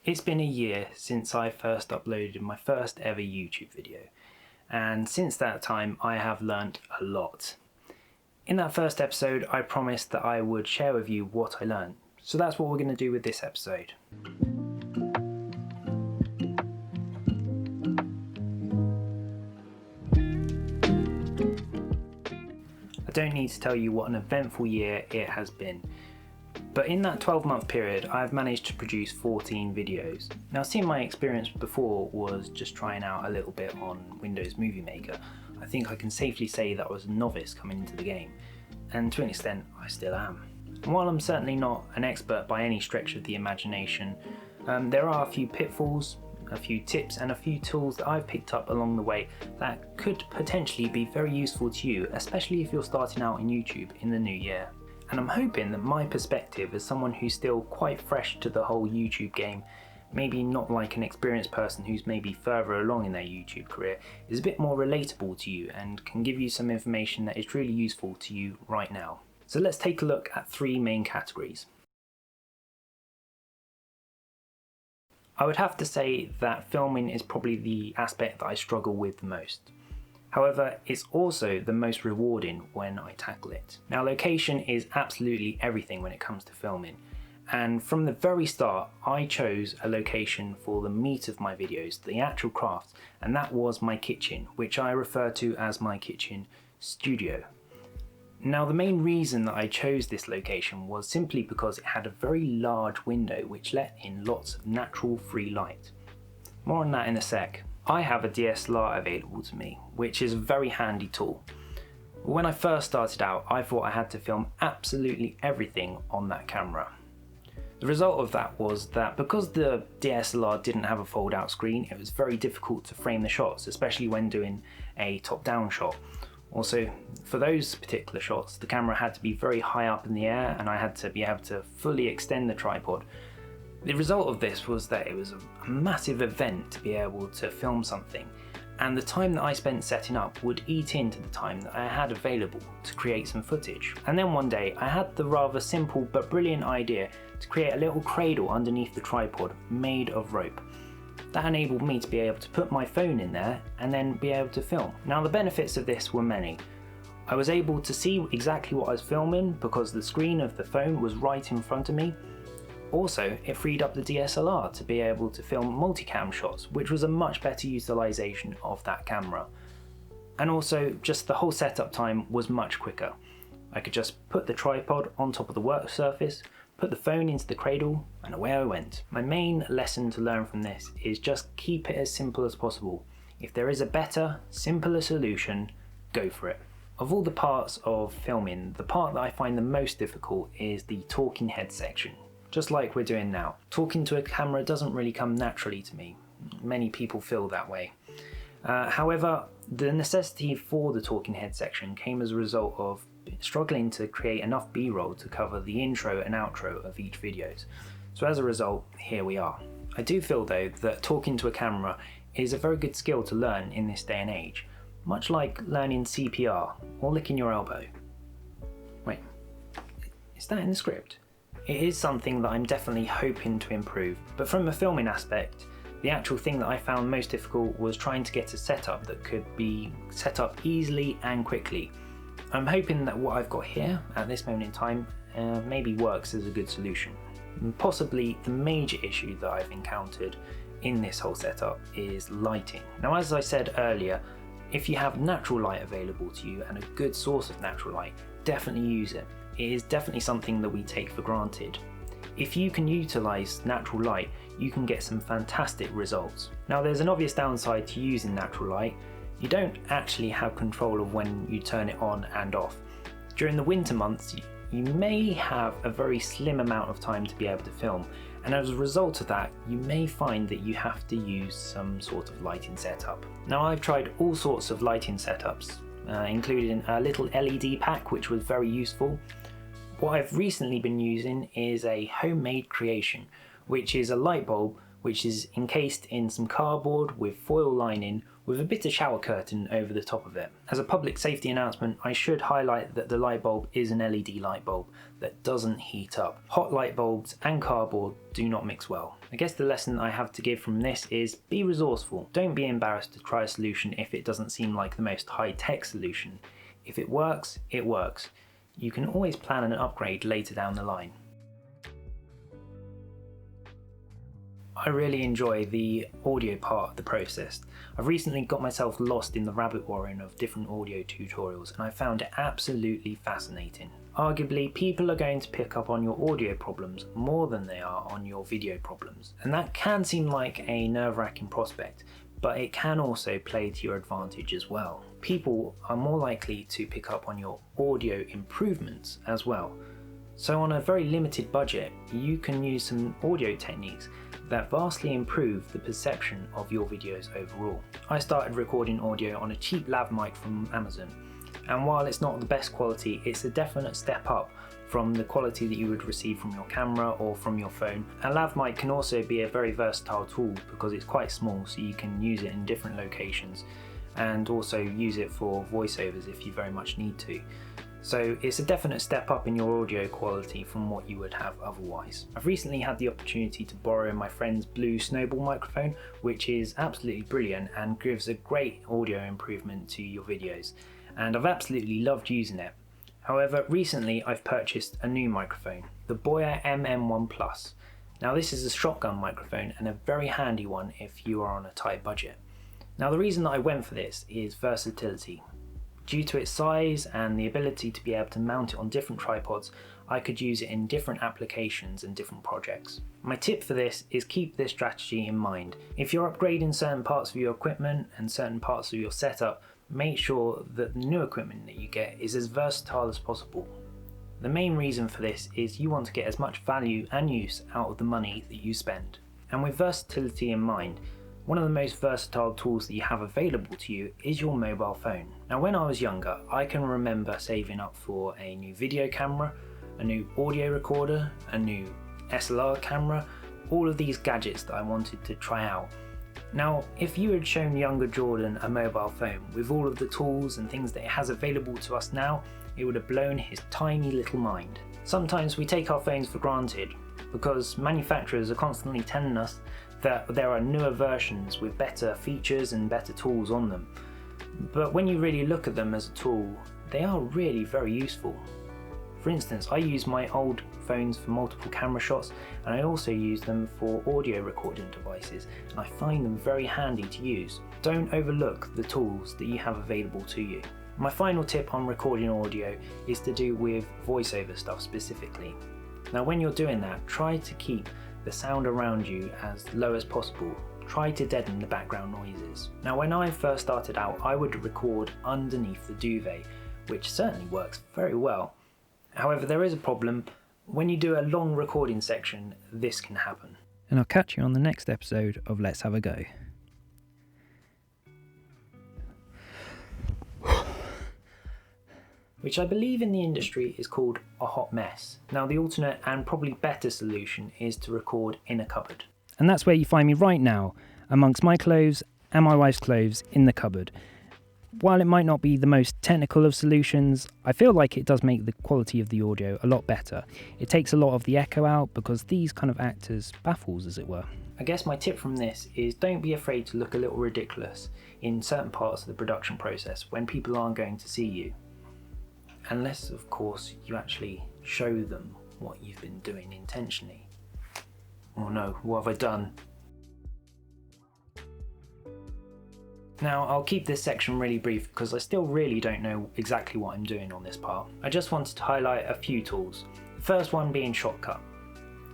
It's been a year since I first uploaded my first ever YouTube video, and since that time I have learnt a lot. In that first episode I promised that I would share with you what I learned, so that's what we're going to do with this episode. I don't need to tell you what an eventful year it has been. But in that 12-month period, I've managed to produce 14 videos. Now, seeing my experience before was just trying out a little bit on Windows Movie Maker, I think I can safely say that I was a novice coming into the game, and to an extent, I still am. And while I'm certainly not an expert by any stretch of the imagination, there are a few pitfalls, a few tips, and a few tools that I've picked up along the way that could potentially be very useful to you, especially if you're starting out in YouTube in the new year. And I'm hoping that my perspective as someone who's still quite fresh to the whole YouTube game, maybe not like an experienced person who's maybe further along in their YouTube career, is a bit more relatable to you and can give you some information that is really useful to you right now. So let's take a look at three main categories. I would have to say that filming is probably the aspect that I struggle with the most. However, it's also the most rewarding when I tackle it. Now, location is absolutely everything when it comes to filming, and from the very start I chose a location for the meat of my videos, the actual craft, and that was my kitchen, which I refer to as my kitchen studio. Now, the main reason that I chose this location was simply because it had a very large window which let in lots of natural free light. More on that in a sec. I have a DSLR available to me, which is a very handy tool. When I first started out, I thought I had to film absolutely everything on that camera. The result of that was that because the DSLR didn't have a fold-out screen, it was very difficult to frame the shots, especially when doing a top-down shot. Also, for those particular shots, the camera had to be very high up in the air and I had to be able to fully extend the tripod. The result of this was that it was a massive event to be able to film something, and the time that I spent setting up would eat into the time that I had available to create some footage. And then one day I had the rather simple but brilliant idea to create a little cradle underneath the tripod made of rope. That enabled me to be able to put my phone in there and then be able to film. Now, the benefits of this were many. I was able to see exactly what I was filming because the screen of the phone was right in front of me. Also, it freed up the DSLR to be able to film multicam shots, which was a much better utilisation of that camera. And also, just the whole setup time was much quicker. I could just put the tripod on top of the work surface, put the phone into the cradle, and away I went. My main lesson to learn from this is just keep it as simple as possible. If there is a better, simpler solution, go for it. Of all the parts of filming, the part that I find the most difficult is the talking head section. Just like we're doing now. Talking to a camera doesn't really come naturally to me. Many people feel that way. However, the necessity for the talking head section came as a result of struggling to create enough B-roll to cover the intro and outro of each videos. So as a result, here we are. I do feel though that talking to a camera is a very good skill to learn in this day and age, much like learning CPR or licking your elbow. Wait, is that in the script? It is something that I'm definitely hoping to improve, but from a filming aspect, the actual thing that I found most difficult was trying to get a setup that could be set up easily and quickly. I'm hoping that what I've got here at this moment in time maybe works as a good solution. And possibly the major issue that I've encountered in this whole setup is lighting. Now, as I said earlier, if you have natural light available to you and a good source of natural light, definitely use it. It is definitely something that we take for granted. If you can utilise natural light, you can get some fantastic results. Now, there's an obvious downside to using natural light. You don't actually have control of when you turn it on and off. During the winter months, you may have a very slim amount of time to be able to film, and as a result of that, you may find that you have to use some sort of lighting setup. Now, I've tried all sorts of lighting setups, including a little LED pack, which was very useful. What I've recently been using is a homemade creation, which is a light bulb which is encased in some cardboard with foil lining with a bit of shower curtain over the top of it. As a public safety announcement, I should highlight that the light bulb is an LED light bulb that doesn't heat up. Hot light bulbs and cardboard do not mix well. I guess the lesson I have to give from this is be resourceful. Don't be embarrassed to try a solution if it doesn't seem like the most high-tech solution. If it works, it works. You can always plan an upgrade later down the line. I really enjoy the audio part of the process. I've recently got myself lost in the rabbit warren of different audio tutorials and I found it absolutely fascinating. Arguably, people are going to pick up on your audio problems more than they are on your video problems. And that can seem like a nerve-wracking prospect, but it can also play to your advantage as well. People are more likely to pick up on your audio improvements as well. So on a very limited budget, you can use some audio techniques that vastly improve the perception of your videos overall. I started recording audio on a cheap lav mic from Amazon, and while it's not the best quality, it's a definite step up from the quality that you would receive from your camera or from your phone. A lav mic can also be a very versatile tool because it's quite small, so you can use it in different locations and also use it for voiceovers if you very much need to. So it's a definite step up in your audio quality from what you would have otherwise. I've recently had the opportunity to borrow my friend's Blue Snowball microphone, which is absolutely brilliant and gives a great audio improvement to your videos, and I've absolutely loved using it. However, recently I've purchased a new microphone, the Boya MM1 Plus. Now this is a shotgun microphone and a very handy one if you are on a tight budget. Now the reason that I went for this is versatility. Due to its size and the ability to be able to mount it on different tripods, I could use it in different applications and different projects. My tip for this is keep this strategy in mind. If you're upgrading certain parts of your equipment and certain parts of your setup, make sure that the new equipment that you get is as versatile as possible. The main reason for this is you want to get as much value and use out of the money that you spend. And with versatility in mind, one of the most versatile tools that you have available to you is your mobile phone. Now when I was younger, I can remember saving up for a new video camera, a new audio recorder, a new SLR camera, all of these gadgets that I wanted to try out. Now if you had shown younger Jordan a mobile phone with all of the tools and things that it has available to us now, it would have blown his tiny little mind. Sometimes we take our phones for granted because manufacturers are constantly telling us that there are newer versions with better features and better tools on them. But when you really look at them as a tool, they are really very useful. For instance, I use my old phones for multiple camera shots, and I also use them for audio recording devices, and I find them very handy to use. Don't overlook the tools that you have available to you. My final tip on recording audio is to do with voiceover stuff specifically. Now when you're doing that, try to keep the sound around you as low as possible. Try to deaden the background noises. Now when I first started out, I would record underneath the duvet, which certainly works very well. However, there is a problem. When you do a long recording section, this can happen. And I'll catch you on the next episode of Let's Have a Go. Which I believe in the industry is called a hot mess. Now the alternate and probably better solution is to record in a cupboard. And that's where you find me right now, amongst my clothes and my wife's clothes in the cupboard. While it might not be the most technical of solutions, I feel like it does make the quality of the audio a lot better. It takes a lot of the echo out because these kind of act as baffles, as it were. I guess my tip from this is don't be afraid to look a little ridiculous in certain parts of the production process when people aren't going to see you. Unless, of course, you actually show them what you've been doing intentionally. Oh no, what have I done? Now, I'll keep this section really brief because I still really don't know exactly what I'm doing on this part. I just wanted to highlight a few tools. The first one being Shotcut.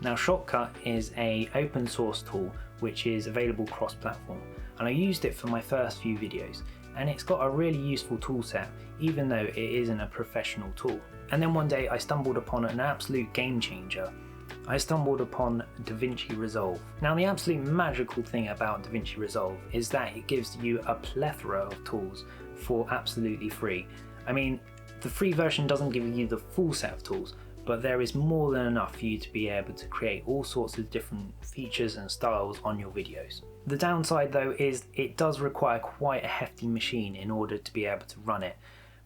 Now, Shotcut is an open source tool which is available cross-platform, and I used it for my first few videos. And it's got a really useful tool set, even though it isn't a professional tool. And then one day I stumbled upon an absolute game changer. I stumbled upon DaVinci Resolve. Now the absolute magical thing about DaVinci Resolve is that it gives you a plethora of tools for absolutely free. I mean, the free version doesn't give you the full set of tools, but there is more than enough for you to be able to create all sorts of different features and styles on your videos. The downside though is it does require quite a hefty machine in order to be able to run it,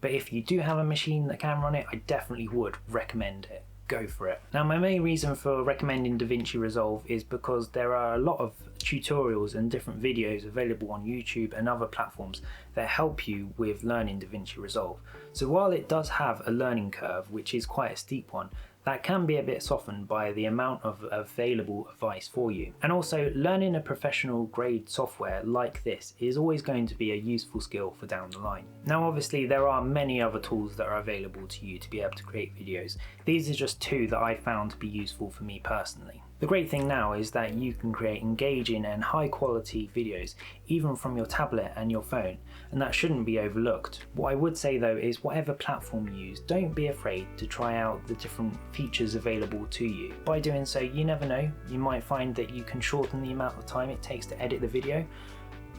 but if you do have a machine that can run it, I definitely would recommend it. Go for it. Now, my main reason for recommending DaVinci Resolve is because there are a lot of tutorials and different videos available on YouTube and other platforms that help you with learning DaVinci Resolve. So while it does have a learning curve, which is quite a steep one, that can be a bit softened by the amount of available advice for you. And also, learning a professional grade software like this is always going to be a useful skill for down the line. Now obviously there are many other tools that are available to you to be able to create videos. These are just two that I found to be useful for me personally. The great thing now is that you can create engaging and high quality videos even from your tablet and your phone, and that shouldn't be overlooked. What I would say though is whatever platform you use, don't be afraid to try out the different features available to you. By doing so, you never know, you might find that you can shorten the amount of time it takes to edit the video,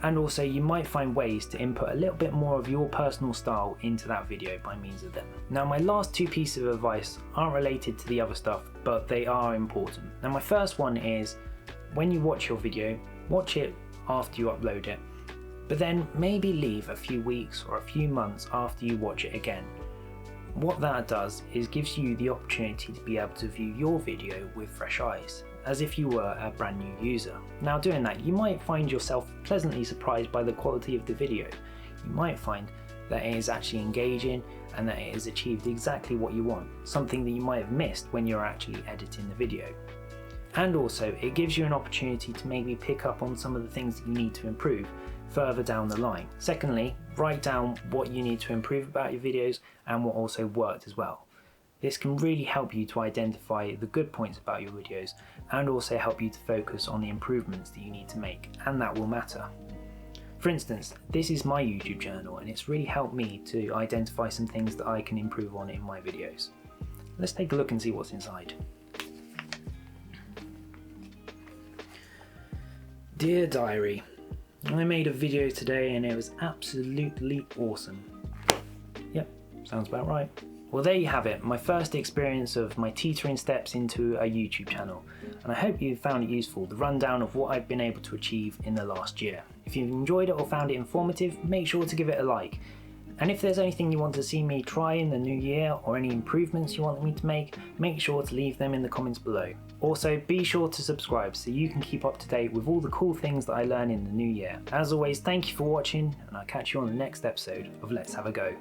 and also you might find ways to input a little bit more of your personal style into that video by means of them. Now my last two pieces of advice aren't related to the other stuff, but they are important. Now my first one is, when you watch your video, watch it after you upload it, but then maybe leave a few weeks or a few months after you watch it again. What that does is gives you the opportunity to be able to view your video with fresh eyes, as if you were a brand new user. Now doing that, you might find yourself pleasantly surprised by the quality of the video. You might find that it is actually engaging and that it has achieved exactly what you want, something that you might have missed when you're actually editing the video. And also, it gives you an opportunity to maybe pick up on some of the things that you need to improve further down the line. Secondly, write down what you need to improve about your videos and what also worked as well. This can really help you to identify the good points about your videos and also help you to focus on the improvements that you need to make, and that will matter. For instance, this is my YouTube channel and it's really helped me to identify some things that I can improve on in my videos. Let's take a look and see what's inside. Dear Diary, I made a video today and it was absolutely awesome. Yep, sounds about right. Well, there you have it, my first experience of my teetering steps into a YouTube channel, and I hope you found it useful, the rundown of what I've been able to achieve in the last year. If you've enjoyed it or found it informative, make sure to give it a like. And if there's anything you want to see me try in the new year or any improvements you want me to make sure to leave them in the comments below. Also, be sure to subscribe so you can keep up to date with all the cool things that I learn in the new year. As always, thank you for watching, and I'll catch you on the next episode of Let's Have a Go.